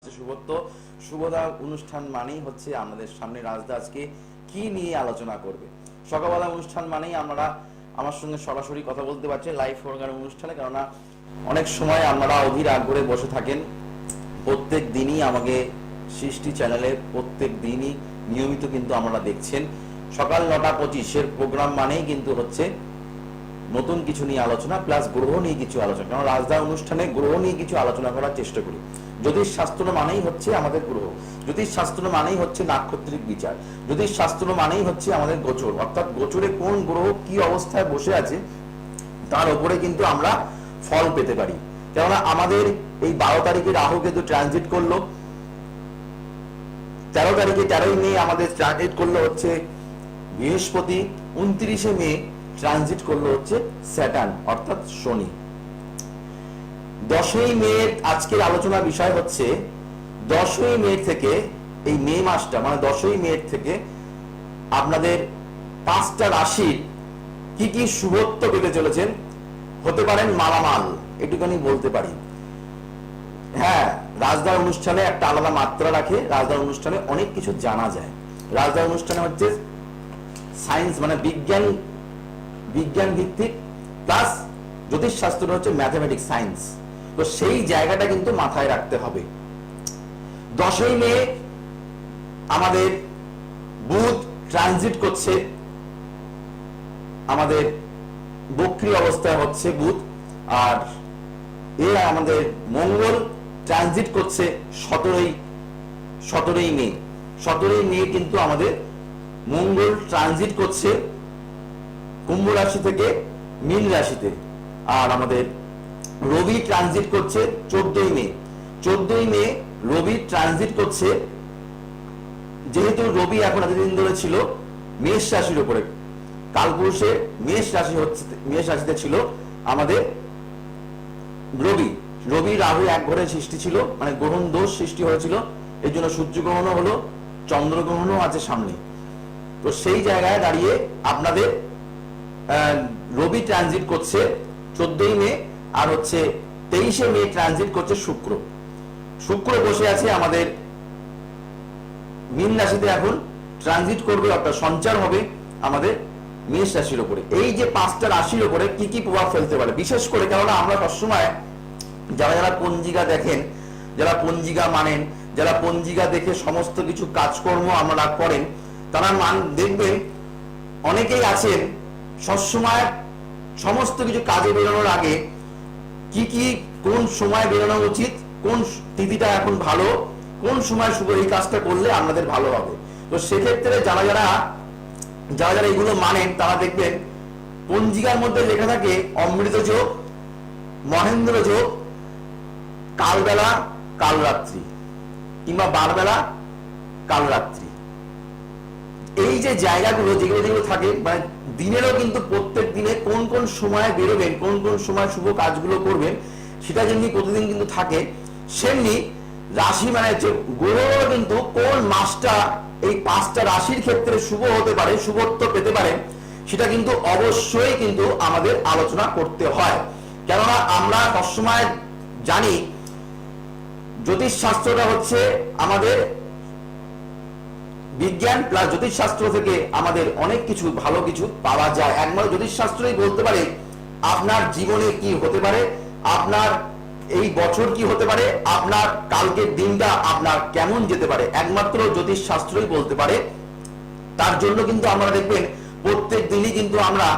সুব্রত শুভদা অনুষ্ঠান মানেই হচ্ছে আমাদের সামনে রাজদা আজকে কি নিয়ে আলোচনা করবে। সকালবেলা অনুষ্ঠান মানেই আমরা আমার সঙ্গে সরাসরি কথা বলতে পারছেন লাইভ প্রোগ্রাম অনুষ্ঠানে, কেননা অনেক সময় আপনারা অধীর আগ্রহে বসে থাকেন। প্রত্যেক দিনই আমাকে সৃষ্টি চ্যানেলে প্রত্যেক দিনই নিয়মিত কিন্তু আপনারা দেখছেন। সকাল 9:25 প্রোগ্রাম মানেই কিন্তু হচ্ছে নতুন কিছু নিয়ে আলোচনা প্লাস গ্রহ নিয়ে কিছু আলোচনা, কারণ রাজদা অনুষ্ঠানে গ্রহ নিয়ে কিছু আলোচনা করার চেষ্টা করি। জ্যোতিষ শাস্ত্র মানেই হচ্ছে আমাদের গ্রহ, জ্যোতিষ শাস্ত্র মানেই হচ্ছে নাক্ষত্রিক বিচার, জ্যোতিষ শাস্ত্র মানেই হচ্ছে আমাদের গোচর, অর্থাৎ গোচরে কোন গ্রহ কি অবস্থায় বসে আছে তার উপরে কিন্তু আমরা ফল পেতে পারি। কেননা আমাদের এই 12 তারিখে রাহু কেতু ট্রানজিট করলো, 13 তারিখে 13ই মে আমাদের ট্রানজিট করলো হচ্ছে বৃহস্পতি, 29শে মে ট্রানজিট করলো হচ্ছে স্যাটার্ন অর্থাৎ শনি। 10ই মে আজকের আলোচনার বিষয় হচ্ছে 10ই মে থেকে এই মে মাসটা মানে 10ই মে থেকে আপনাদের 5টা রাশির কি কি শুভত্ব পেতে চলেছেন, হতে পারেন মালামাল, এটুখানি বলতে পারি। হ্যাঁ, রাজদার অনুষ্ঠানে একটা আলাদা মাত্রা রাখে, রাজদার অনুষ্ঠানে অনেক কিছু জানা যায়। রাজদার অনুষ্ঠানে হচ্ছে সায়েন্স মানে বিজ্ঞান ভিত্তিক প্লাস জ্যোতিষ শাস্ত্র হচ্ছে ম্যাথমেটিক্স সায়েন্স, তো সেই জায়গাটা কিন্তু মাথায় রাখতে হবে। 10ই মে আমাদের বুধ ট্রানজিট করছে, আমাদের বক্রী অবস্থায় হচ্ছে বুধ, আর আমাদের মঙ্গল ট্রানজিট করছে 17ই মে। 17ই মে কিন্তু আমাদের মঙ্গল ট্রানজিট করছে কুম্ভ রাশি থেকে মীন রাশিতে, আর আমাদের রবি ট্রানজিট করছে 14ই মে। 14ই মে রবি ট্রানজিট করছে, যেহেতু রবি এখন এতদিন ধরে ছিল মেষ রাশির উপরে, কালপুরুষে মেষ রাশিতে ছিল আমাদের রবি রাহু এক ঘরে সৃষ্টি ছিল, মানে গ্রহণ দোষ সৃষ্টি হয়েছিল, এর জন্য সূর্যগ্রহণও হলো, চন্দ্রগ্রহণও আছে সামনে। তো সেই জায়গায় দাঁড়িয়ে আপনাদের রবি ট্রানজিট করছে 14ই মে, আর হচ্ছে 23শে মে ট্রানজিট করছে শুক্র বসে আছে আমাদের মীন রাশিতে, এখন ট্রানজিট করবে অর্থাৎ সঞ্চার হবে আমাদের মেষ রাশির উপরে। এই যে 5টা রাশির উপরে কি কি প্রভাব ফেলতে পারে, বিশেষ করে কেননা আমরা সবসময় যারা পঞ্জিকা দেখেন, যারা পঞ্জিকা মানেন, যারা পঞ্জিকা দেখে সমস্ত কিছু কাজকর্ম আমরা করেন, তারা দেখবেন অনেকেই আছেন সবসময় সমস্ত কিছু কাজে বেরোনোর আগে কি কোন সময় বেরোনো উচিত, কোন তিথিটা এখন ভালো, কোন সময় শুভ এই কাজটা করলে আমাদের ভালো হবে। তো সেক্ষেত্রে যারা যারা এগুলো মানেন তারা দেখবেন পঞ্জিকার মধ্যে লেখা থাকে অমৃত যোগ, মহেন্দ্র যোগ, কালবেলা কালরাত্রি কিংবা বারবেলা কালরাত্রি। এই যে জায়গাগুলো যেগুলো থাকে মানে দিনেরও কিন্তু প্রত্যেক দিনে কোন কোন সময় বেরোবেন, কোন কোন সময় শুভ কাজগুলো করবেন, সেটা যেমনি প্রতিদিন কিন্তু থাকে, সেমনি রাশি মানে হচ্ছে গ্রহ কিন্তু কোন মাসটা এই 5টা রাশির ক্ষেত্রে শুভ হতে পারে, শুভত্ব পেতে পারে, সেটা কিন্তু অবশ্যই কিন্তু আমাদের আলোচনা করতে হয়। কেননা আমরা সবসময় জানি জ্যোতিষ শাস্ত্রটা হচ্ছে আমাদের বিজ্ঞান প্লাস জ্যোতিষ শাস্ত্র থেকে আমাদের অনেক কিছু ভালো কিছু পাওয়া যায়। একমাত্র জ্যোতিষ শাস্ত্রই বলতে পারে আপনার জীবনে কি হতে পারে, আপনার এই বছর কি হতে পারে, আপনার কালকের দিনটা আপনার কেমন যেতে পারে, একমাত্র জ্যোতিষ শাস্ত্রই বলতে পারে। তার জন্য কিন্তু আমরা দেখবেন প্রত্যেক দিনই কিন্তু আমরা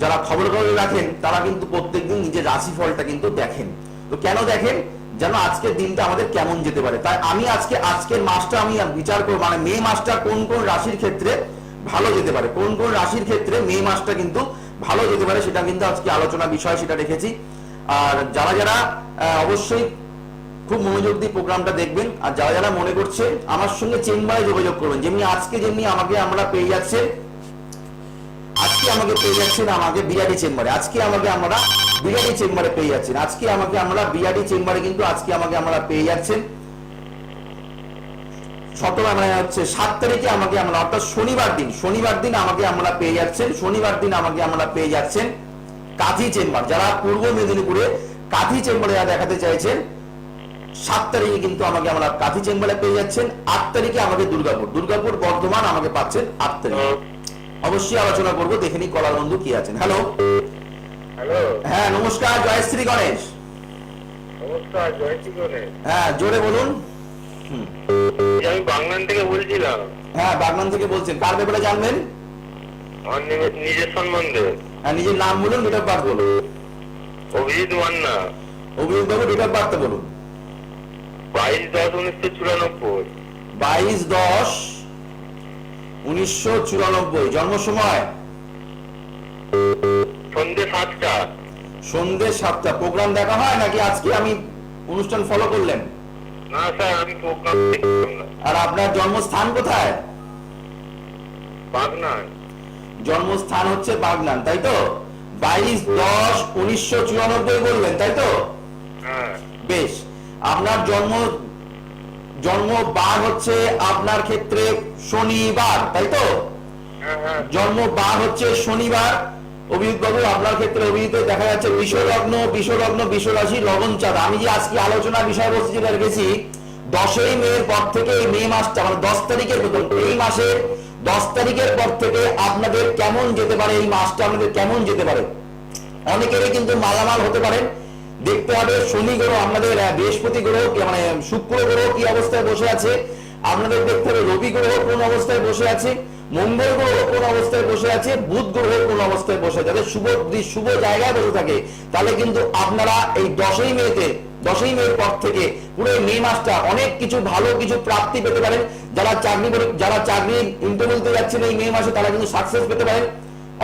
যারা খবর রাখেন তারা কিন্তু প্রত্যেক দিন নিজের রাশিফলটা কিন্তু দেখেন। তো কেন দেখেন, যেন আজকের দিনটা আমাদের কেমন যেতে পারে। তাই আমি আজকের মাসটা আমি বিচার করব, মানে মে মাসটা কোন কোন রাশির ক্ষেত্রে ভালো যেতে পারে, কোন কোন রাশির ক্ষেত্রে মে মাসটা কিন্তু ভালো যেতে পারে, সেটা কিন্তু আজকে আলোচনা বিষয় সেটা রেখেছি। আর যারা অবশ্যই খুব মনোযোগ দিয়ে প্রোগ্রামটা দেখবেন, আর যারা মনে করছে আমার সঙ্গে চেম্বারে যোগাযোগ করবেন, যেমনি আমাকে আমরা পেয়ে যাচ্ছেন, আমাকে বিরাটি চেম্বারে, আমরা বিরাটি চেম্বারে পেয়ে যাচ্ছেন, আমরা বিরাটি চেম্বারে কিন্তু আমরা পেয়ে যাচ্ছেন 7 তারিখে আমরা অর্থাৎ শনিবার দিন আমরা পেয়ে যাচ্ছেন কাঁথি চেম্বার। যারা পূর্ব মেদিনীপুরে কাঁথি চেম্বারে দেখাতে চাইছেন 7 তারিখে কিন্তু আমাকে আমরা কাঁথি চেম্বারে পেয়ে যাচ্ছেন, 8 তারিখে আমাকে দুর্গাপুর বর্ধমান আমাকে পাচ্ছেন 8 তারিখে। অবশ্যই আলোচনা করবো, দেখে নি কলার বন্ধু কি আছেন। হ্যালো হ্যালো, হ্যাঁ নমস্কার, জয়শ্রী গণেশ। নমস্কার, জয়শ্রী গণেশ। হ্যাঁ জোরে বলুন। আমি বাগনান থেকে বলছিলাম। হ্যাঁ বাগনান থেকে বলছেন, কার ব্যাপারে জানবেন? আমার নিজের সম্বন্ধে। হ্যাঁ নিজের নাম বলুন, ডেট অফ বার্থ বলুন। অভিজিৎ মান্না। অভিজিৎ বাবু ডেট অফ বার্থ বলুন। 22/10/1994। 22/10/1994। জন্ম সময় সন্ধ্যে 7টা। সন্ধ্যে 7টা। প্রোগ্রাম দেখা হয় নাকি আজকে আমি অনুষ্ঠান ফলো করলেন? না স্যার, আমি প্রোগ্রাম দেখলাম না। আর আপনার জন্মস্থান কোথায়? বাগনান। জন্মস্থান হচ্ছে বাগনান, তাই তো? 22/10/1994 বললেন, তাই তো? হ্যাঁ। বেশ। আপনার জন্ম বার হচ্ছে আপনার ক্ষেত্রে শনিবার, তাই তো? হ্যাঁ হ্যাঁ। জন্ম বার হচ্ছে শনিবার। অভিজিৎ বাবু আপনার ক্ষেত্রে অভিজিৎ দেখা যাচ্ছে বিষ রাশি লগন চাঁদ। আমি যে আজকে আলোচনা বিষয়বস্তু যেটা রেখেছি, 10ই মে পর থেকে এই মে মাসটা মানে 10 তারিখের মতন, এই মাসের 10 তারিখের পর থেকে আপনাদের কেমন যেতে পারে, এই মাসটা আপনাদের কেমন যেতে পারে। অনেকেরই কিন্তু মালামাল হতে পারেন। দেখতে হবে শনি গ্রহ আপনাদের, বৃহস্পতি গ্রহ মানে শুক্র গ্রহ কি অবস্থায় বসে আছে, আপনাদের দেখতে হবে রবি গ্রহ কোন অবস্থায় বসে আছে, মঙ্গল গ্রহ কোন অবস্থায় বসে আছে, বুধ গ্রহ কোন অবস্থায় বসে আছে। যাদের শুভ জায়গায় বসে থাকে তাহলে কিন্তু আপনারা এই 10ই মের পর থেকে পুরো মে মাসটা অনেক কিছু ভালো কিছু প্রাপ্তি পেতে পারেন। যারা চাকরি ইন্টারভিউতে যাচ্ছেন এই মে মাসে তারা কিন্তু সাকসেস পেতে পারেন।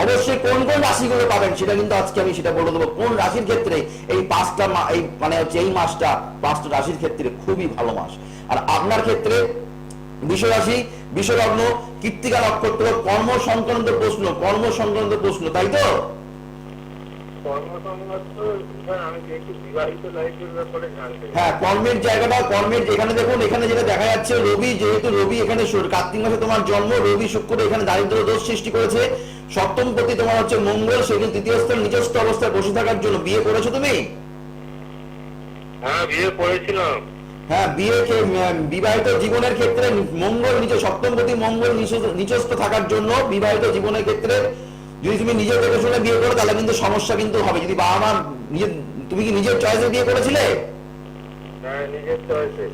অবশ্যই কোন কোন রাশিগুলো পাবেন সেটা কিন্তু আজকে আমি সেটা বলে দেবো। কোন রাশির ক্ষেত্রে এই এই মাসটা 5টা রাশির ক্ষেত্রে খুবই ভালো মাস। আর আপনার ক্ষেত্রে বিশ্বরাশি, বিশ্বলগ্ন, কৃত্তিকা নক্ষত্র, কর্ম সংক্রান্ত প্রশ্ন, তাই তো? হ্যাঁ কর্মের জায়গাটা, যেখানে দেখুন এখানে যেটা দেখা যাচ্ছে রবি, যেহেতু রবি এখানে কার্তিক মাসে তোমার জন্ম, রবি শুক্র এখানে দারিদ্র দোষ সৃষ্টি করেছে। সপ্তম পতি তোমার হচ্ছে মঙ্গল, সেখানে তৃতীয় স্থান নিজস্ব অবস্থায় বসে থাকার জন্য বিয়ে করেছো তুমি? হ্যাঁ বিয়ে করেছিলাম। হ্যাঁ বিবাহিত জীবনের ক্ষেত্রে মঙ্গল সপ্তম পতি মঙ্গল নিচস্থ থাকার জন্য বিবাহিত জীবনের ক্ষেত্রে যদি তুমি নিজের দেখে শুনে বিয়ে করো তাহলে কিন্তু সমস্যা কিন্তু হবে। যদি বাবা মা তুমি কি নিজের চয়েসে বিয়ে করেছিলে?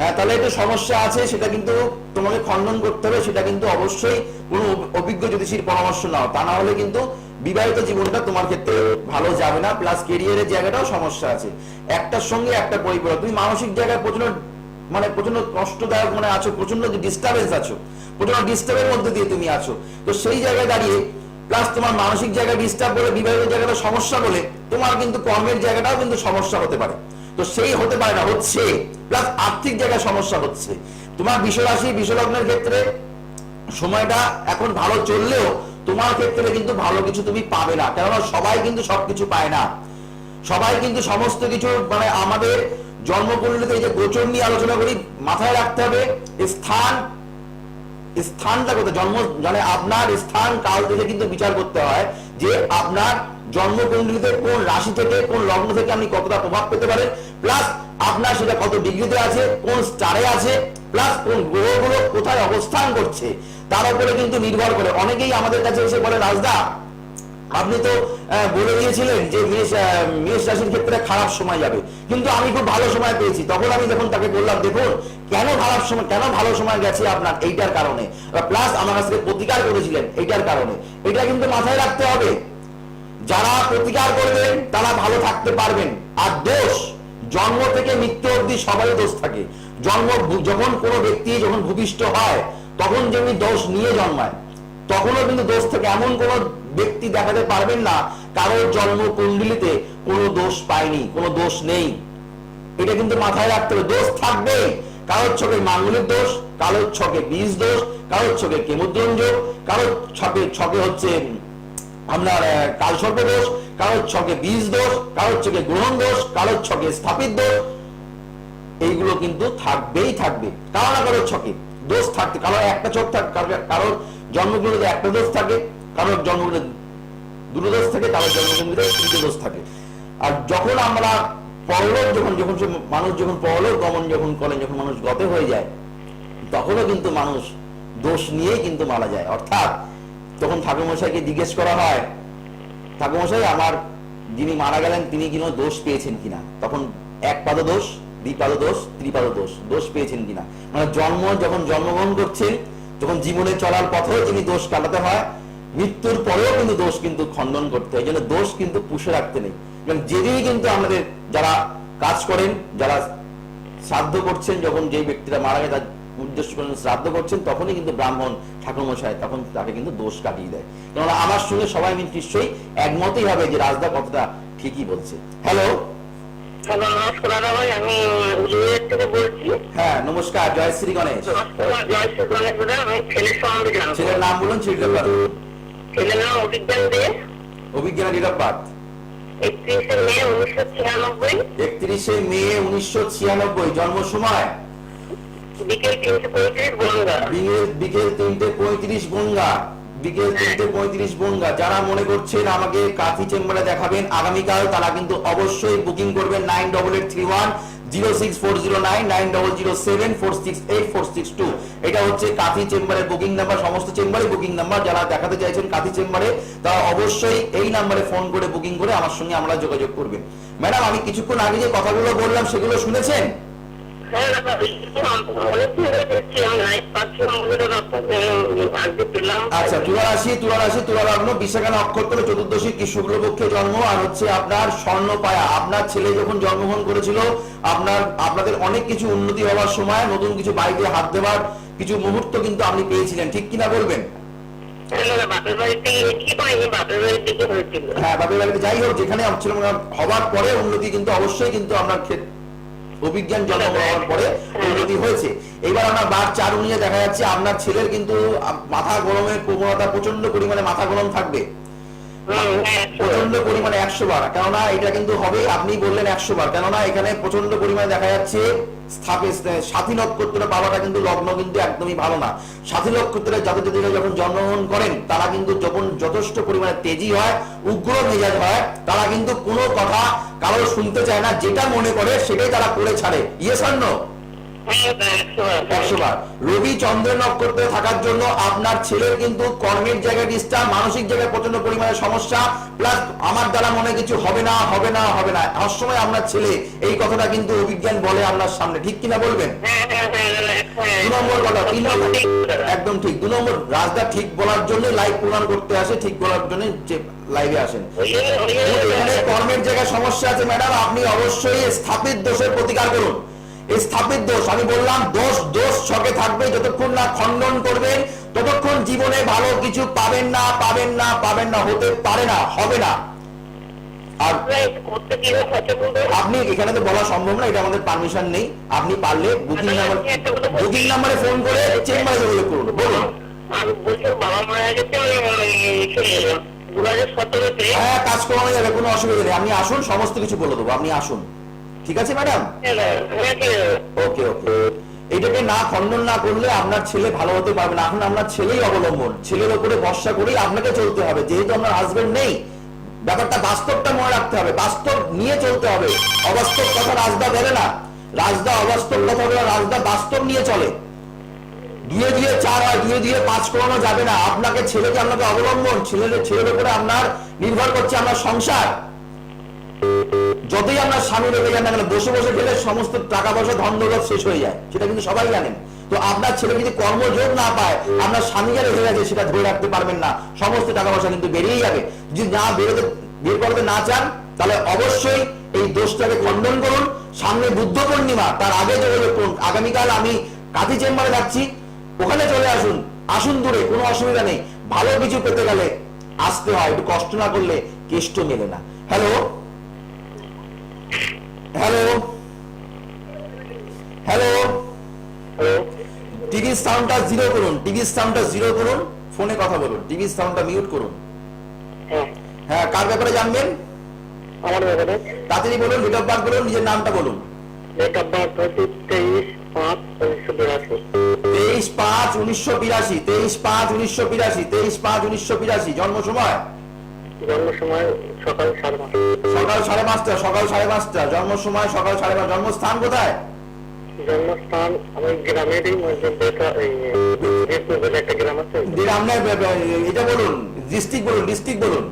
হ্যাঁ তাহলে একটু সমস্যা আছে, সেটা কিন্তু তোমাকে খণ্ডন করতে হবে। সেটা কিন্তু অবশ্যই কোনো অভিজ্ঞ জ্যোতিষীর পরামর্শ নাও, তা না হলে কিন্তু বিবাহিত জীবনটা তোমার ক্ষেত্রে ভালো যাবে না। প্লাস কেরিয়ারের জায়গাটাও সমস্যা আছে, একটার সঙ্গে একটা পরিপূরক। তুমি মানসিক জায়গায় প্রচন্ড কষ্টদায়ক আছো, প্রচন্ড ডিস্টার্বেন্স আছো, প্রচন্ড ডিস্টার্বের মধ্যে দিয়ে তুমি আছো। তো সেই জায়গায় দাঁড়িয়ে প্লাস তোমার মানসিক জায়গায় ডিস্টার্ব বলে, বিবাহিত জায়গাটা সমস্যা বলে, তোমার কিন্তু কর্মের জায়গাটাও কিন্তু সমস্যা হতে পারে। তো সেই হতে পারে না, হচ্ছে। প্লাস আর্থিক জায়গায় সমস্যা হচ্ছে। তোমার বিশ্বরাশি, বিশ্বলগ্নের ক্ষেত্রে সময়টা এখন ভালো চললেও তোমার ক্ষেত্রে কিন্তু ভালো কিছু তুমি পাবে না। কেননা সবাই কিন্তু সবকিছু পায় না, সবাই কিন্তু সমস্ত কিছু আমাদের জন্মকুণ্ডলিতে এই যে গোচর নিয়ে আলোচনা করি, মাথায় রাখতে হবে স্থানটা কোথায়। আপনার স্থান কাল থেকে কিন্তু বিচার করতে হয় যে আপনার জন্মকুণ্ডলিতে কোন রাশি থেকে, কোন লগ্ন থেকে আপনি কতটা প্রভাব পেতে পারেন, প্লাস আপনার সেটা কত ডিগ্রিতে আছে, কোন স্টারে আছে, প্লাস কোন গ্রহগুলো কোথায় অবস্থান করছে, তার উপরে কিন্তু নির্ভর করে। অনেকেই আমাদের কাছে এসে বলে, রাজদা আপনি তো বলে দিয়েছিলেন যে মেষ রাশির ক্ষেত্রে খারাপ সময় যাবে, কিন্তু আমি খুব ভালো সময় পেয়েছি। তখন আমি যখন তাকে বললাম, দেখুন কেন ভালো সময় গেছে আপনার, এইটার কারণে, প্লাস আমার কাছে প্রতিকার করেছিলেন এইটার কারণে। এটা কিন্তু মাথায় রাখতে হবে। যারা প্রতিকার করবেন তারা ভালো থাকতে পারবেন। আর দোষ জন্ম থেকে মৃত্যু অবধি সবারই দোষ থাকে। যখন কোনো ব্যক্তি যখন ভূমিষ্ঠ হয় তখন যেমনি দোষ নিয়ে জন্মায়, তখনও কিন্তু দোষ থেকে এমন কোন ব্যক্তি দেখাতে পারবেন না কারোর জন্ম কুণ্ডলিতে কোনো দোষ পায়নি, কোনো দোষ নেই। এটা কিন্তু মাথায় রাখতে হবে। দোষ থাকবে, কারোর ছকে মাঙ্গলিক দোষ, কারোর ছকে বীজ দোষ, কারোর ছকে কেমুদ্রন যোগ, কারোর ছকে হচ্ছে আপনার কালসর্প দোষ, কারোর ছকে বীজ দোষ, কারোর ছকে গ্রহণ দোষ, কারোর ছকে স্থাপিত দোষ। এইগুলো কিন্তু থাকবেই থাকবে, কারো না কারোর ছকে দোষ থাকতে, কারোর একটা চোখ থাকে, কারোর জন্মকুণ্ডলিতে একটা দোষ থাকে, কারোর জন্মকুণ্ডলিতে দুটো দোষ থাকে, কারোর জন্মকুণ্ডলিতে তিনটে দোষ থাকে। আর যখন আমরা পরলোক যখন যখন মানুষ যখন পরলোক গমন যখন করেন, যখন মানুষ গত হয়ে যায়, তখনও কিন্তু মানুষ দোষ নিয়েই কিন্তু মারা যায়। অর্থাৎ তখন ঠাকুরমশাইকে জিজ্ঞেস করা হয়, ঠাকুরমশাই আমার যিনি মারা গেলেন তিনি কিনা দোষ পেয়েছেন কিনা, তখন এক পাদ দোষ, দ্বিপাদ দোষ, ত্রিপাদ দোষ, দোষ পেয়েছেন কিনা, মানে যখন জন্মগ্রহণ করছেন, যখন জীবনে চলার পথেও তিনি দোষ কাটাতে হয়, মৃত্যুর পরেও কিন্তু দোষ কিন্তু খণ্ডন করতে হয়। এই জন্য দোষ কিন্তু পুষে রাখতে নেই। যেদিনই কিন্তু আমাদের যারা কাজ করেন, যারা শ্রাদ্ধ করছেন, যখন যে ব্যক্তিরা মারা গেছে তার উদ্দেশ্য করে শ্রাদ্ধ করছেন, তখনই কিন্তু ব্রাহ্মণ ঠাকুরমশাই তখন তাকে কিন্তু দোষ কাটিয়ে দেয়। কেননা আমার সঙ্গে সবাই নিশ্চয়ই একমতই হবে যে রাজদা কথাটা ঠিকই বলছে। হ্যালো, হ্যালো, নমস্কার দাদা ভাই, আমি উদয়পুর থেকে বলছি। হ্যাঁ নমস্কার, জয় শ্রী গণেশ। জয় শ্রী গণেশ দাদা, আমি ছেলের সম্বন্ধে জানবো। ছেলের নাম বলুন, ছেলের নাম অভিজ্ঞান দে। অভিজ্ঞান, ডেট অফ বার্থ 31শে মে 1996, 31শে মে 1996। জন্ম সময় বিকেল 3:35 বনগা। বিকেল 3:35 বনগা, বিকেল 3:35 বনগা। যারা মনে করছেন আমাকে কাঁথি চেম্বারে দেখাবেন আগামীকাল, তারা কিন্তু অবশ্যই বুকিং করবেন 9881064009 9007468462। এটা হচ্ছে কাঁথি চেম্বারের বুকিং নাম্বার, সমস্ত চেম্বারে বুকিং নাম্বার। যারা দেখাতে চাইছেন কাঁথি চেম্বারে, তারা অবশ্যই এই নাম্বারে ফোন করে বুকিং করে আমার সঙ্গে আমরা যোগাযোগ করবেন। ম্যাডাম, আমি কিছুক্ষণ আগে যে কথাগুলো বললাম সেগুলো শুনেছেন? আচ্ছা, তুলা লগ্ন, বিশাখা নক্ষত্র, চতুর্দশী কি শুক্লপক্ষে জন্ম, আর হচ্ছে আপনার স্বর্ণপায়া। আপনার ছেলে যখন জন্মগ্রহণ করেছিল, আপনাদের অনেক কিছু উন্নতি হওয়ার সময়, নতুন কিছু বাড়িতে হাত দেওয়ার কিছু মুহূর্ত কিন্তু আপনি পেয়েছিলেন, ঠিক কিনা বলবেন? হ্যাঁ, বাপের বাড়িতে যাই হোক, যেখানে হওয়ার পরে উন্নতি কিন্তু অবশ্যই কিন্তু আপনার অভিজ্ঞান জন্ম হওয়ার পরে উন্নতি হয়েছে। এবার আমরা বার 4 নিয়ে দেখা যাচ্ছে আপনার ছেলের কিন্তু মাথা গরমের প্রবণতা, প্রচন্ড পরিমাণে মাথা গরম থাকবে, প্রচন্ড পরিমাণে 100 বার। কেননা এটা কিন্তু হবে, আপনি বললেন 100 বার, কেননা এখানে প্রচন্ড পরিমাণে দেখা যাচ্ছে সাথী নক্ষত্র পাওয়াটা কিন্তু লগ্ন কিন্তু একদমই ভালো না। সাথী নক্ষত্রের জাতক-জাতিকা যখন জন্মগ্রহণ করেন, তারা কিন্তু যখন যথেষ্ট পরিমাণে তেজি হয়, উগ্র মেজাজ হয়, তারা কিন্তু কোনো কথা কারো শুনতে চায় না, যেটা মনে করে সেটাই তারা করে ছাড়ে। Yes or no? 100 বার। রবি চন্দ্রের নক্ষত্রে থাকার জন্য আপনার ছেলের কিন্তু কর্মের জায়গায় ডিস্টার্ব, মানসিক জায়গায় প্রচন্ড পরিমাণে সমস্যা, প্লাস আমার দ্বারা মনে কিছু হবে না, হবে না, হবে না। সবসময় আপনার ছেলে এই কথাটা কিন্তু অভিজ্ঞান বলে আপনার সামনে, ঠিক কিনা বলবেন? 2 নম্বর কথা, 3 নম্বর একদম ঠিক। 2 নম্বর, রাজদা ঠিক বলার জন্য লাইভ প্রদান করতে আসে, ঠিক বলার জন্য যে লাইভে আসেন। এখানে কর্মের জায়গায় সমস্যা আছে ম্যাডাম, আপনি অবশ্যই স্থাপিত দোষের প্রতিকার করুন। স্থাপিত দোষ, আমি বললাম দোষ ছকে থাকবে, যতক্ষণ না খণ্ডন করবেন ততক্ষণ জীবনে ভালো কিছু পাবেন না, পাবেন না, পাবেন না, হতে পারে না, হবে না। আর আপনি এখানে তো বলা সম্ভব না, এটা আমাদের পারমিশন নেই। আপনি পারলে বুকিং নাম্বারে ফোন করে চেম্বারে যোগাযোগ করুন। বলুন। হ্যাঁ, কাজ করানো যাবে, কোনো অসুবিধা নেই। আপনি আসুন, সমস্ত কিছু বলে দেবো, আপনি আসুন। ঠিক আছে ম্যাডাম? ওকে ওকে। এটাকে না খণ্ডন না করলে আপনার ছেলে ভালো হতে পারবে না। এখন আপনার ছেলেই অবলম্বন, ছেলের উপরে ভরসা করেই আপনাকে চলতে হবে। যেহেতু আপনার হাজবেন্ড নেই, ব্যাপারটা বাস্তবটা মনে রাখতে হবে, বাস্তব নিয়ে চলতে হবে। অবাস্তব কথা রাজদা বলে না, রাজদা অবাস্তব কথা বলে, রাজদা বাস্তব নিয়ে চলে। 2 4 হয়, 2 5 করানো যাবে না। আপনাকে ছেলেকে আপনাকে অবলম্বন, ছেলের উপরে আপনার নির্ভর করছে আপনার সংসার। যতই আপনার স্বামী রেখে যান না কেন, বসে বসে খেলে সমস্ত টাকা পয়সা ধন দৌলত শেষ হয়ে যায়, সেটা কিন্তু সবাই জানেন। তো আপনার ছেলে যদি কর্মযোগ না পায়, আপনার স্বামী যা রেখে গেছে সেটা ধরে রাখতে পারবেন না, সমস্ত টাকা পয়সা কিন্তু বেরিয়ে যাবে। যদি না বের করতে না চান, তাহলে অবশ্যই এই দোষটাকে খণ্ডন করুন। সামনে বুদ্ধ পূর্ণিমা, তার আগে যোগাযোগ করুন। আগামীকাল আমি কাঁথি চেম্বারে যাচ্ছি, ওখানে চলে আসুন। আসুন দূরে, কোনো অসুবিধা নেই। ভালো কিছু পেতে গেলে আসতে হয়, একটু কষ্ট না করলে কেষ্ট মেলে না। হ্যালো হ্যালো হ্যালো, টিভির সাউন্ডটা জিরো করুন, টিভির সাউন্ডটা জিরো করুন, ফোনে কথা বলুন, টিভির সাউন্ডটা মিউট করুন। হ্যাঁ, কার ব্যাপারে জানবেন? আমার ব্যাপারে। তাড়াতাড়ি বলুন, ডেট অফ বার্থ বলুন, নিজের নামটা বলুন। Date of birth 23/5/1982। 23/5/1982, 23/5/1982, 23/5/1982। জন্ম সময় জন্ম সময় সকাল 5:30। সকাল 5:30, সকাল 5:30, জন্ম সময় সকাল 5:30, জন্মস্থান কোথায়? জন্মস্থান আমার গ্রামেরই মধ্যে একটা গ্রাম আছে, এটা বলুন, ডিস্ট্রিক্ট বলুন, ডিস্ট্রিক্ট বলুন।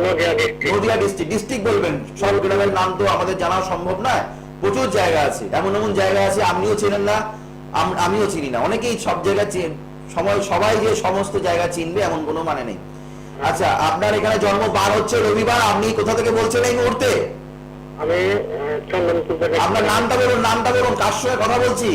Nadia district. Nadia district, district বলবেন। সব গ্রামের নাম তো আমাদের জানা সম্ভব না, প্রচুর জায়গা আছে, এমন এমন জায়গা আছে আপনিও চেনেন না, আমিও চিনি না। অনেকেই সব জায়গা সবাই যে সমস্ত জায়গা চিনবে এমন কোনো মানে নেই। আচ্ছা, আপনার এখানে জন্ম বার হচ্ছে রবিবার, আপনি কোথা থেকে বলছেন এই মুহূর্তে? আমি চন্দনপুর থেকে। আপনার নামটা বলুন, নামটা বলুন, কার সঙ্গে কথা বলছি?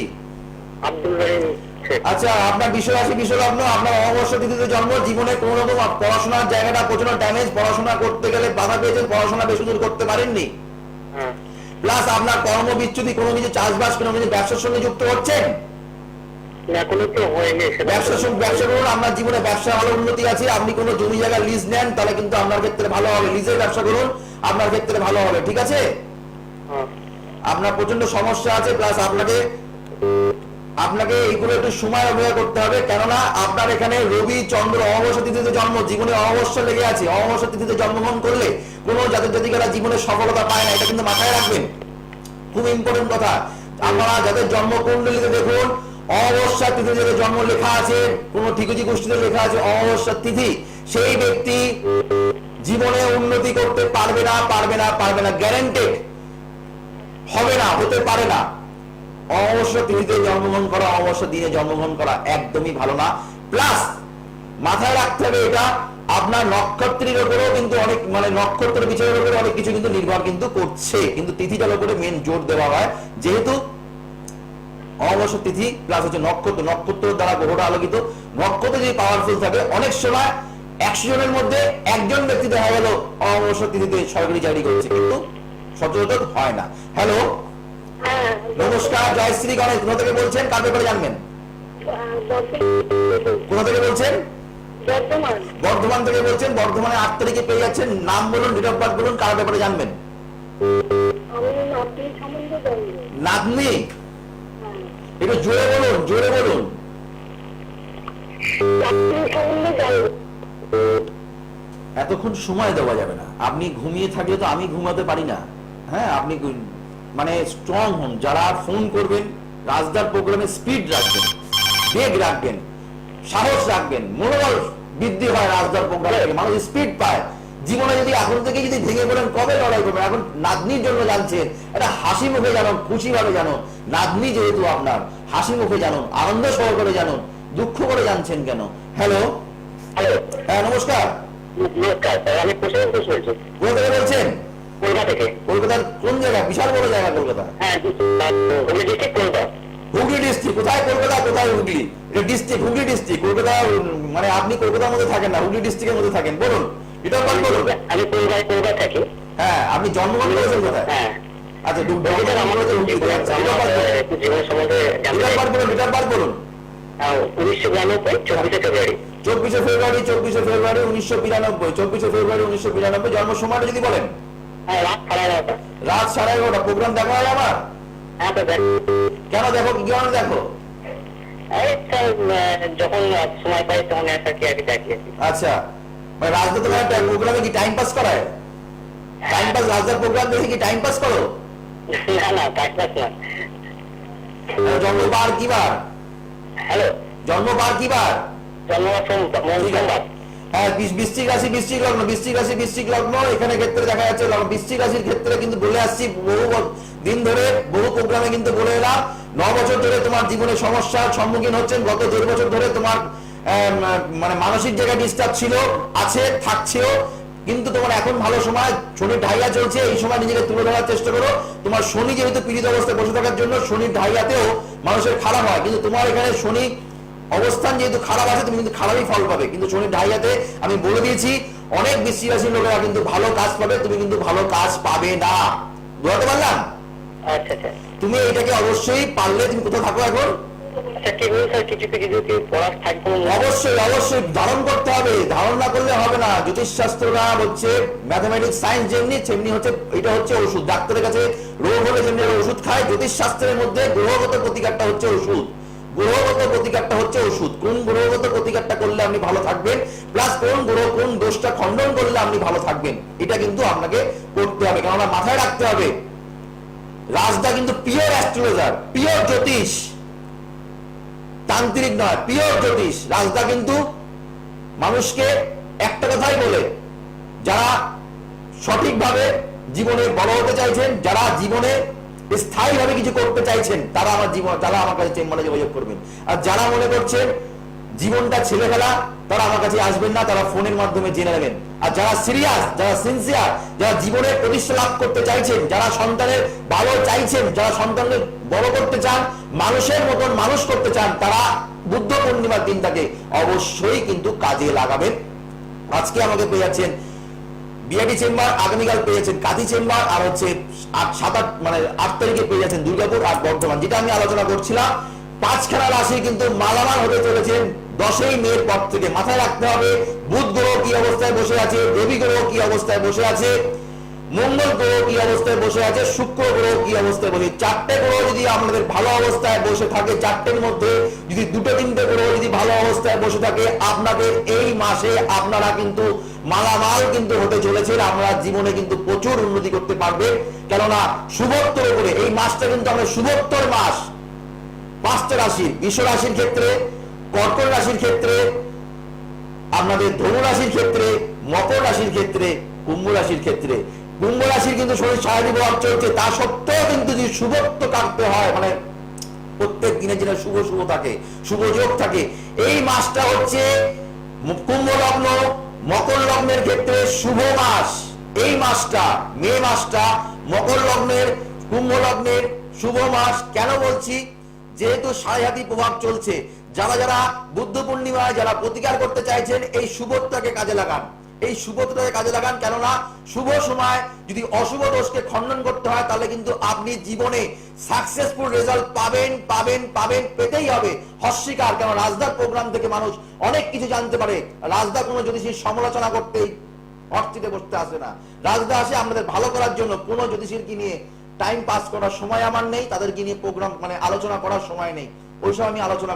আব্দুল রহিম শেখ। আচ্ছা, আপনার বিষয় রাশি বিশ্বলগ্ন, আপনার অমাবস্যা তিথিতে জন্ম, জীবনে কোন রকম পড়াশোনার জায়গাটা প্রচন্ড ড্যামেজ, পড়াশোনা করতে গেলে বাধা পেয়েছেন, পড়াশোনা বেশি দূর করতে পারেননি, হ্যাঁ। প্লাস আপনার কর্ম বিচ্যুতি, কোনো কিছু চাষবাস, কোনো কিছু ব্যবসার সঙ্গে যুক্ত হচ্ছেন, এখনো তো হয়নি। ব্যবসা করুন, আপনার জীবনে ব্যবসা ভালো উন্নতি আছে। আপনি কোনো জমি জায়গা লিজ নেন, তাহলে কিন্তু আপনার ক্ষেত্রে ভালো হবে, লিজের ব্যবসা করুন, আপনার ক্ষেত্রে ভালো হবে, ঠিক আছে? হ্যাঁ। আপনার প্রচন্ড সমস্যা আছে, প্লাস আপনাকে এইগুলো একটু সময় অপেক্ষা করতে হবে, কেননা আপনার এখানে রবি চন্দ্র অমাবস্যা তিথিতে জন্ম, জীবনে অমাবস্যা লেগে আছে। অমাবস্যা তিথিতে জন্মগ্রহণ করলে কোনো জাতক জাতিকারা জীবনে সফলতা পায় না, এটা কিন্তু মাথায় রাখবেন, খুব ইম্পর্টেন্ট কথা। আপনারা যাদের জন্মকুণ্ডলীতে দেখুন অমাবস্যা তিথি যাদের জন্ম লেখা আছে, কোন ঠিকুজি গোষ্ঠীতে লেখা আছে অমাবস্যা তিথি, সেই ব্যক্তি জীবনে উন্নতি করতে পারবে না, পারবে না, পারবে না, গ্যারান্টেড হবে না, হতে পারে না। অমাবস্যা তিথিতে জন্মগ্রহণ করা, অমাবস্যা দিনে জন্মগ্রহণ করা একদমই ভালো না। প্লাস মাথায় রাখতে হবে এটা আপনার নক্ষত্রের উপরেও কিন্তু অনেক, মানে নক্ষত্রের বিচারের উপরে অনেক কিছু কিন্তু নির্ভর কিন্তু করছে, কিন্তু তিথিটার উপরে মেন জোর দেওয়া হয়, যেহেতু অমাবস্যা তিথি প্লাস হচ্ছে নক্ষত্র, নক্ষত্র দ্বারা গ্রহটা আলোকিত, নক্ষত্র যদি পাওয়ারফুল থাকে অনেক সময় 100 জনের মধ্যে একজন ব্যক্তি দেখা গেল অমাবস্যা তিথিতে সরকারি চাকরি করছে, কিন্তু সচরাচর হয় না। হ্যালো, নমস্কার, জয় শ্রী গণেশ। কোথা থেকে বলছেন, কার ব্যাপারে জানবেন? কোথা থেকে বলছেন? বর্ধমান থেকে বলছেন। বর্ধমানে 8 তারিখে পেয়ে যাচ্ছেন, নাম বলুন, ডেট অফ বার্থ বলুন, কার ব্যাপারে জানবেন? নাতনি, একটু জোরে বলুন, জোরে বলুন। এতক্ষণ সময় দেওয়া যাবে না, আপনি ঘুমিয়ে থাকলে তো আমি ঘুমাতে পারি না। হ্যাঁ, আপনি মানে স্ট্রং হন, যারা ফোন করবেন রাজদার প্রোগ্রামে স্পিড রাখবেন, বেগ রাখবেন, সাহস রাখবেন, মনোবল বৃদ্ধি হয় রাজদার প্রোগ্রাম থেকে, মানুষ স্পিড পায়। জীবনে যদি এখন থেকে যদি ভেঙে পড়েন কবে লড়াই করবেন? এখন নাতনির জন্য জানছেন, এটা হাসি মুখে জানুন, খুশি ভাবে জানুন, নাতনি যেহেতু আপনার, হাসি মুখে জানুন, আনন্দ সহকারে জানুন, দুঃখ করে জানছেন কেন? হ্যালো, হ্যাঁ নমস্কার। আমি কোথায় বলছি? কোথা থেকে বলছেন? কলকাতা থেকে। কলকাতার কোন জায়গা? বিশাল বড় জায়গা কলকাতা। হ্যাঁ, হুগলি ডিস্ট্রিক্ট কলকাতা। হুগলি ডিস্ট্রিক্ট কোথায়? কলকাতা কোথায়? হুগলি, এটা ডিস্ট্রিক্ট, হুগলি ডিস্ট্রিক্ট, কলকাতা। মানে আপনি কলকাতার মধ্যে থাকেন না, হুগলি ডিস্ট্রিক্টের মধ্যে থাকেন। বলুন, এটা বলুন। আমি কলকাতা থাকি। হ্যাঁ, আপনি জন্মগ্রহণ করেছেন কোথায়? হ্যাঁ। আচ্ছা, জীবন সম্বন্ধে বলুন। 1992 24 ফেব্রুয়ারি। 24 ফেব্রুয়ারি, 24 ফেব্রুয়ারি 1992, 24 ফেব্রুয়ারি 1992 জন্ম সময়টা যদি বলেন। হ্যাঁ, রাত 11:30। রাত 11:30। প্রোগ্রাম দেখা হয় আমার? হ্যাঁ, তো কেন দেখো, কি কারণে দেখো? যখন সময় পাই তখন একটা কি আগে দেখি। আচ্ছা, মানে রাজদা তোমার প্রোগ্রামে কি টাইম পাস করায়? টাইম পাস, রাজদার প্রোগ্রাম দেখে কি টাইম পাস করো? না না, টাইম পাস না। জন্মবার কি বার? হ্যালো, জন্মবার কি বার? সোমবার। হ্যাঁ, বৃশ্চিক রাশি, বৃশ্চিক লগ্ন, বৃশ্চিক রাশি, বৃশ্চিক লগ্ন। এখানে ক্ষেত্রে দেখা যাচ্ছে বৃশ্চিক রাশির ক্ষেত্রে কিন্তু বলে আসছি বহু দিন ধরে, বহু প্রোগ্রামে কিন্তু বলে এলাম, 9 বছর ধরে তোমার জীবনে সমস্যার সম্মুখীন হচ্ছেন। গত 1.5 বছর ধরে তোমার মানে মানসিক জায়গায় ডিস্টার্ব ছিল, আছে, থাকছেও, কিন্তু তোমার এখন ভালো সময়, শনির ঢাইয়া চলছে, এই সময় নিজেকে তুলে ধরার চেষ্টা করো। তোমার শনি যেহেতু পীড়িত অবস্থায় বসে থাকার জন্য শনির ঢাইয়াতেও মানুষের খারাপ হয়, কিন্তু তোমার এখানে শনি অবস্থান যেহেতু খারাপ আছে, তুমি কিন্তু খারাপই ফল পাবে। কিন্তু শনির ঢাইয়াতে আমি বলে দিয়েছি অনেক বৃশ্চিক রাশির লোকেরা কিন্তু ভালো কাজ পাবে, তুমি কিন্তু ভালো কাজ পাবে না। বুঝতে পারলাম? আচ্ছা আচ্ছা, তুমি এটাকে অবশ্যই পারলে, তুমি কোথাও থাকো এখন? অবশ্যই অবশ্যই ধারণ করতে হবে, ধারণ না করলে হবে না। জ্যোতিষ শাস্ত্রটা হচ্ছে ম্যাথমেটিক্স সায়েন্স, যেমনি সেমনি হচ্ছে, এটা হচ্ছে ওষুধ। ডাক্তারের কাছে রোগ হলে যেমনি ওষুধ খায়, জ্যোতিষ শাস্ত্রের মধ্যে গ্রহগত প্রতিকারটা হচ্ছে ওষুধ। গ্রহগত প্রতিকারটা হচ্ছে ওষুধ। কোন গ্রহগত প্রতিকারটা করলে আপনি ভালো থাকবেন, প্লাস কোন গ্রহ কোন দোষটা খণ্ডন করলে আপনি ভালো থাকবেন, এটা কিন্তু আপনাকে করতে হবে। কেননা মাথায় রাখতে হবে, রাজদা কিন্তু পিওর অ্যাস্ট্রোলজার, পিওর জ্যোতিষ, তান্ত্রিক নয়, পিওর জ্যোতিষ। রাজদা কিন্তু মানুষকে একটা কথাই বলে, যারা সঠিকভাবে জীবনে বড় হতে চাইছেন, যারা জীবনে স্থায়ীভাবে কিছু করতে চাইছেন, তারা আমার কাছে চেম্বারে যোগাযোগ করবেন। আর যারা মনে করছেন জীবনটা ছেলে ফেলা, তারা আমার কাছে আসবেন না, তারা ফোনের মাধ্যমে জেনে নেবেন। আর যারা সিরিয়াস, যারা সিনসিয়ার, যারা জীবনের প্রতিষ্ঠা লাভ করতে চাইছেন, যারা সন্তানের ভালো চাইছেন, যারা সন্তানদের বড় করতে চান, মানুষের মতন মানুষ করতে চান, তারা বুদ্ধ পূর্ণিমার দিনটাকে অবশ্যই কিন্তু কাজে লাগাবেন। আজকে আমাকে পেয়ে যাচ্ছেন বিআইডি চেম্বার, আগামীকাল পেয়ে যাচ্ছেন কাঁথি চেম্বার, আর হচ্ছে 8 তারিখে পেয়ে যাচ্ছেন দুর্গাপুর আর বর্ধমান। যেটা আমি আলোচনা করছিলাম, 5খানা রাশি কিন্তু মালামাল হতে চলেছেন 10ই মের পর থেকে। মাথায় রাখতে হবে, বুধ গ্রহ কি অবস্থায় বসে আছে, দেবী গ্রহ কি অবস্থায় বসে আছে, মঙ্গল গ্রহ কি অবস্থায় বসে আছে, শুক্র গ্রহ কি অবস্থায় বসে। 4টে গ্রহ যদি আপনাদের ভালো অবস্থায় বসে থাকে, 4টের মধ্যে যদি 2-3টে গ্রহ যদি ভালো অবস্থায় বসে থাকে, আপনাদের এই মাসে আপনারা কিন্তু মালামাল কিন্তু হতে চলেছেন। আপনারা জীবনে কিন্তু প্রচুর উন্নতি করতে পারবেন। কেননা শুভত্তর উপরে এই মাসটা কিন্তু আমাদের শুভত্তর মাস। 5টা রাশির, বৃষ রাশির ক্ষেত্রে, কর্কট রাশির ক্ষেত্রে, আপনাদের ধনু রাশির ক্ষেত্রে, মকর রাশির ক্ষেত্রে, কুম্ভ রাশির ক্ষেত্রে। কুম্ভ রাশির কিন্তু শরীর স্বাভাবিক প্রভাব চলছে, তা সত্ত্বেও কিন্তু যদি শুভত্ব কাটতে হয়, মানে প্রত্যেক দিনে যেটা শুভ শুভ থাকে, শুভ যোগ থাকে, এই মাসটা হচ্ছে কুম্ভ লগ্ন মকর লগ্নের ক্ষেত্রে শুভ মাস। এই মাসটা, মে মাসটা মকর লগ্নের কুম্ভ লগ্নের শুভ মাস। কেন বলছি? যেহেতু সাড়ে প্রভাব চলছে, যারা যারা বুদ্ধ পূর্ণিমায় যারা প্রতিকার করতে চাইছেন, এই শুভত্বটাকে কাজে লাগান, এই শুভত্বটাকে কাজে লাগান। কেননা শুভ সময় যদি অশুভ দোষকে খণ্ডন করতে হয়, তাহলে কিন্তু আপনি জীবনে সাকসেসফুল রেজাল্ট পাবেন পাবেন পাবেন, পেতেই হবে। হস্বীকার, কেন রাজদার প্রোগ্রাম থেকে মানুষ অনেক কিছু জানতে পারে। রাজদা কোনো জ্যোতিষীর সমালোচনা করতেই অর্থিতে বসতে আসে না। রাজদা আসে আমাদের ভালো করার জন্য। কোনো জ্যোতিষীরকে নিয়ে টাইম পাস করার সময় আমার নেই, তাদেরকে নিয়ে প্রোগ্রাম মানে আলোচনা করার সময় নেই। ওইসব আমি আলোচনা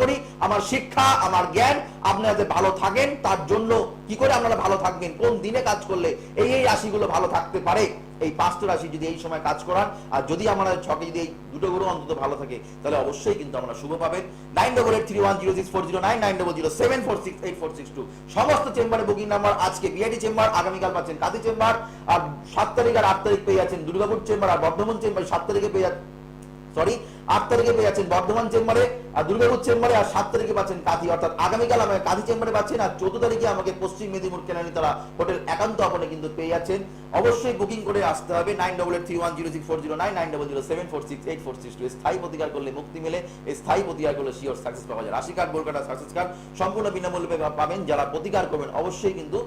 করি, আমার শিক্ষা, আমার জ্ঞান, আপনারা ভালো থাকেন, তার জন্য কি করে আপনারা ভালো থাকবেন, কোন দিনে কাজ করলে এই রাশিগুলো ভালো থাকতে পারে, এই 5টা রাশি যদি এই সময় কাজ করান, আর যদি আমাদের ছকে যদি এই 2টো গ্রহ অন্তত ভালো থাকে, তাহলে অবশ্যই কিন্তু আমরা শুভ পাবেন। 9883106409 9807468462 সমস্ত চেম্বারে বুকিং নাম্বার। আজকে বিআইডি চেম্বার, আগামীকাল পাচ্ছেন কাঁথি চেম্বার, আর 7 তারিখ আর 8 তারিখ পেয়ে যাচ্ছেন দুর্গাপুর চেম্বার আর বর্ধমান চেম্বার। 8 তারিখে পেয়ে যাচ্ছেন বর্ধমান চেম্বারে আর দুর্গাপুর চেম্বারে, আর 7 তারিখে পাচ্ছেন কাঁথি, অর্থাৎ আগামীকাল আমাকে কাঁথি চেম্বারে পাচ্ছেন, আর 14 তারিখে আমাকে পশ্চিম মেদিনীপুর কেরানীতলা হোটেল একান্ত আপনে কিন্তু পেয়ে যাচ্ছেন। অবশ্যই বুকিং করে আসতে হবে। 9883106409 9807468462 স্থায়ী প্রতিকার করলে মুক্তি মেলে, স্থায়ী প্রতিকার করলে শিওর সাকসেস পাওয়া যায়। রাশি কার্ড, গোল কার্ড, সাকসেস কার্ড সম্পূর্ণ বিনামূল্যে পাবেন। যারা প্রতিকার করবেন অবশ্যই কিন্তু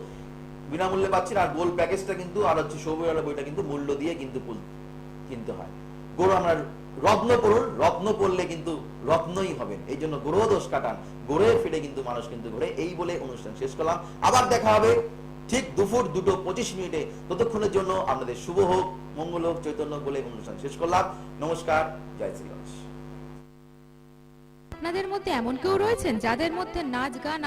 বিনামূল্যে পাচ্ছেন। আর গোল প্যাকেজটা কিন্তু আর হচ্ছে সৌভাগ্য বইটা কিন্তু মূল্য দিয়ে কিন্তু কিনতে হয়। গরু আমরা রত্ন পড়ুন, রত্ন পড়লে কিন্তু রত্নই হবেন। এই জন্য গ্রহ দোষ কাটান, ঘুরে ফিরে কিন্তু মানুষ কিন্তু ঘুরে। এই বলে অনুষ্ঠান শেষ করলাম। আবার দেখা হবে ঠিক দুপুর 2:25। ততক্ষণের জন্য আপনাদের শুভ হোক, মঙ্গল হোক, চৈতন্য বলে অনুষ্ঠান শেষ করলাম। নমস্কার, জয় শ্রী গণেশ। আপনাদের মধ্যে এমন কেউ রয়েছেন যাদের মধ্যে নাচ গান